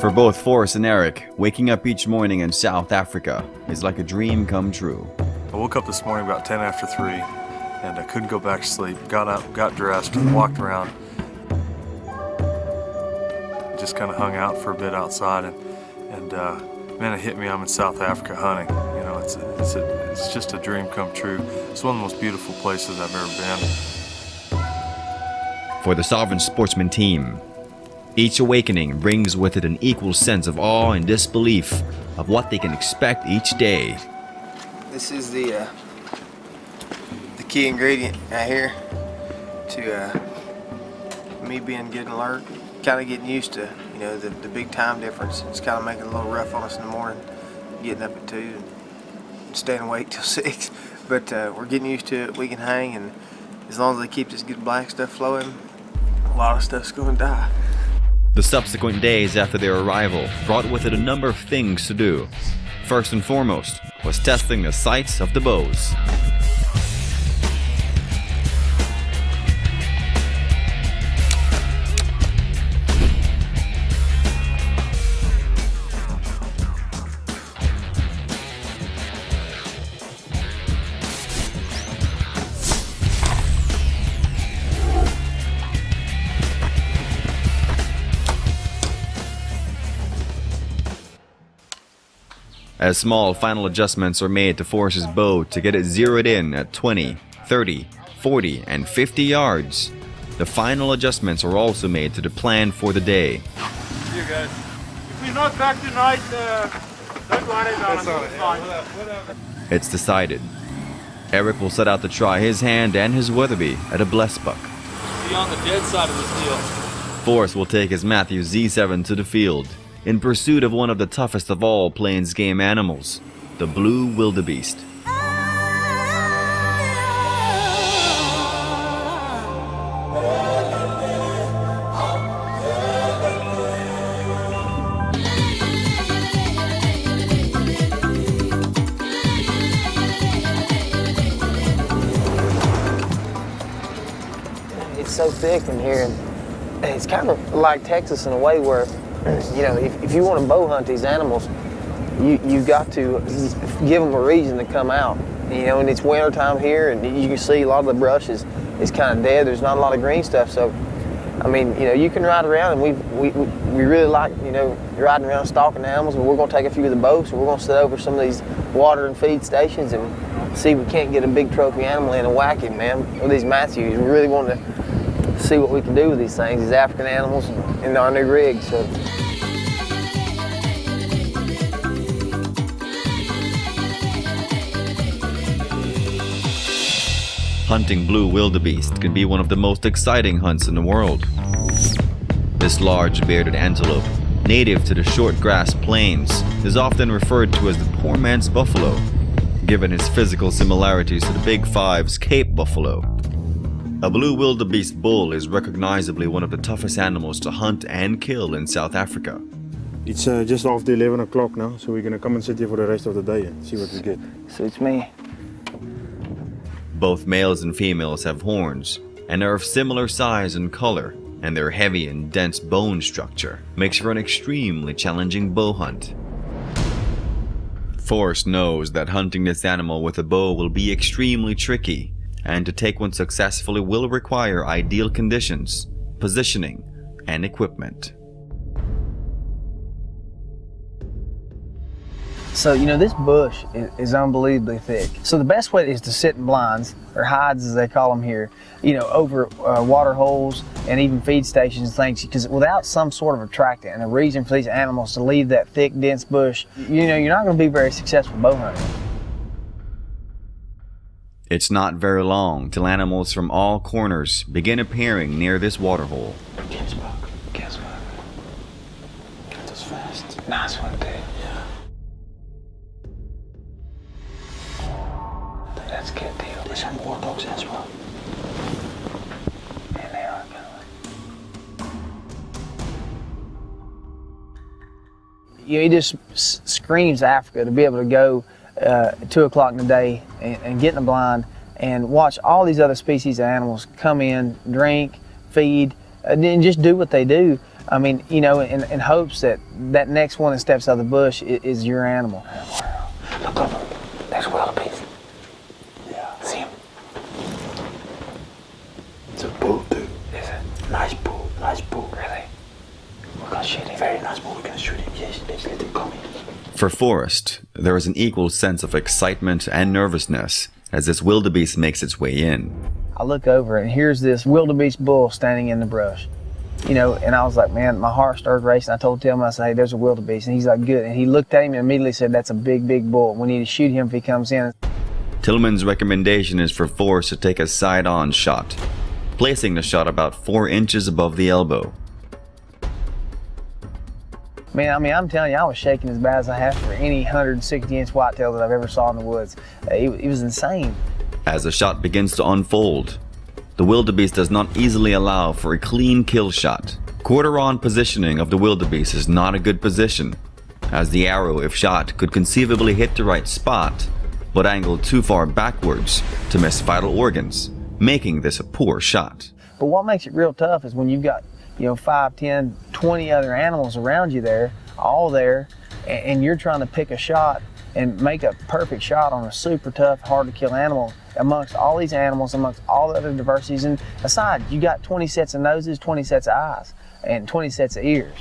For both Forrest and Eric, waking up each morning in South Africa is like a dream come true. I woke up this morning about 10 after 3 and I couldn't go back to sleep. Got up, got dressed, and walked around. Just kind of hung out for a bit outside and man, it hit me. I'm in South Africa hunting. You know, it's just a dream come true. It's one of the most beautiful places I've ever been. For the Sovereign Sportsman team, each awakening brings with it an equal sense of awe and disbelief of what they can expect each day. This is the key ingredient right here to me being good and alert. Kind of getting used to, you know, the big time difference. It's kind of making it a little rough on us in the morning, getting up at 2 and staying awake till 6. But we're getting used to it. We can hang, and as long as they keep this good black stuff flowing, a lot of stuff's going to die. The subsequent days after their arrival brought with it a number of things to do. First and foremost was testing the sights of the bows. As small final adjustments are made to Forrest's bow to get it zeroed in at 20, 30, 40, and 50 yards, the final adjustments are also made to the plan for the day. See you guys. If we're not back tonight, don't worry about it. It's decided. Eric will set out to try his hand and his Weatherby at a blessed buck. Be on the dead side of this deal. Forrest will take his Matthews Z7 to the field in pursuit of one of the toughest of all plains game animals, the blue wildebeest. It's so thick in here, and it's kind of like Texas in a way where, you know, if you want to bow hunt these animals, you've got to give them a reason to come out. You know, and it's winter time here, and you can see a lot of the brush is kind of dead. There's not a lot of green stuff, so I mean, you know, you can ride around, and we really like, you know, riding around stalking animals. But we're going to take a few of the boats, and we're going to sit over some of these water and feed stations and see if we can't get a big trophy animal in and whack him, man, with these Matthews. We really want to see what we can do with these things, these African animals, in our new rig. So. Hunting blue wildebeest can be one of the most exciting hunts in the world. This large bearded antelope, native to the short grass plains, is often referred to as the poor man's buffalo, given its physical similarities to the Big Five's Cape buffalo. A blue wildebeest bull is recognizably one of the toughest animals to hunt and kill in South Africa. It's just after 11 o'clock now, so we're going to come and sit here for the rest of the day and see what we get. Suits me. Both males and females have horns and are of similar size and color, and their heavy and dense bone structure makes for an extremely challenging bow hunt. Forrest knows that hunting this animal with a bow will be extremely tricky, and to take one successfully will require ideal conditions, positioning, and equipment. So, you know, this bush is unbelievably thick. So the best way is to sit in blinds, or hides as they call them here, you know, over water holes and even feed stations and things, because without some sort of attractant and a reason for these animals to leave that thick, dense bush, you know, you're not going to be very successful bow hunting. It's not very long till animals from all corners begin appearing near this waterhole. Guess what? Got this fast. Nice one, dude. That's a good deal. There's some more dogs as well. And they are coming. You know, he just screams Africa to be able to go at 2 o'clock in the day and get in the blind and watch all these other species of animals come in, drink, feed, and then just do what they do. I mean, you know, in hopes that that next one that steps out of the bush is your animal. Look over. There's wildebeest. Yeah. See him? It's a bull, dude. Is it? Nice bull. Nice bull. Really? We're gonna shoot him. Very nice bull. We're gonna shoot him. Yes, let's let him come in. For Forrest, there is an equal sense of excitement and nervousness as this wildebeest makes its way in. I look over and here's this wildebeest bull standing in the brush. You know, and I was like, man, my heart started racing. I told Tillman, I said, hey, there's a wildebeest. And he's like, good. And he looked at him and immediately said, that's a big, big bull. We need to shoot him if he comes in. Tillman's recommendation is for Forrest to take a side-on shot, placing the shot about 4 inches above the elbow. Man, I mean, I'm telling you, I was shaking as bad as I have for any 160-inch whitetail that I've ever saw in the woods. It was insane. As the shot begins to unfold, the wildebeest does not easily allow for a clean kill shot. Quarter-on positioning of the wildebeest is not a good position, as the arrow, if shot, could conceivably hit the right spot, but angle too far backwards to miss vital organs, making this a poor shot. But what makes it real tough is when you've got, you know, 5, 10, 20 other animals around you there, all there, and you're trying to pick a shot and make a perfect shot on a super tough, hard to kill animal amongst all these animals, amongst all the other diversities. And aside, you got 20 sets of noses, 20 sets of eyes, and 20 sets of ears.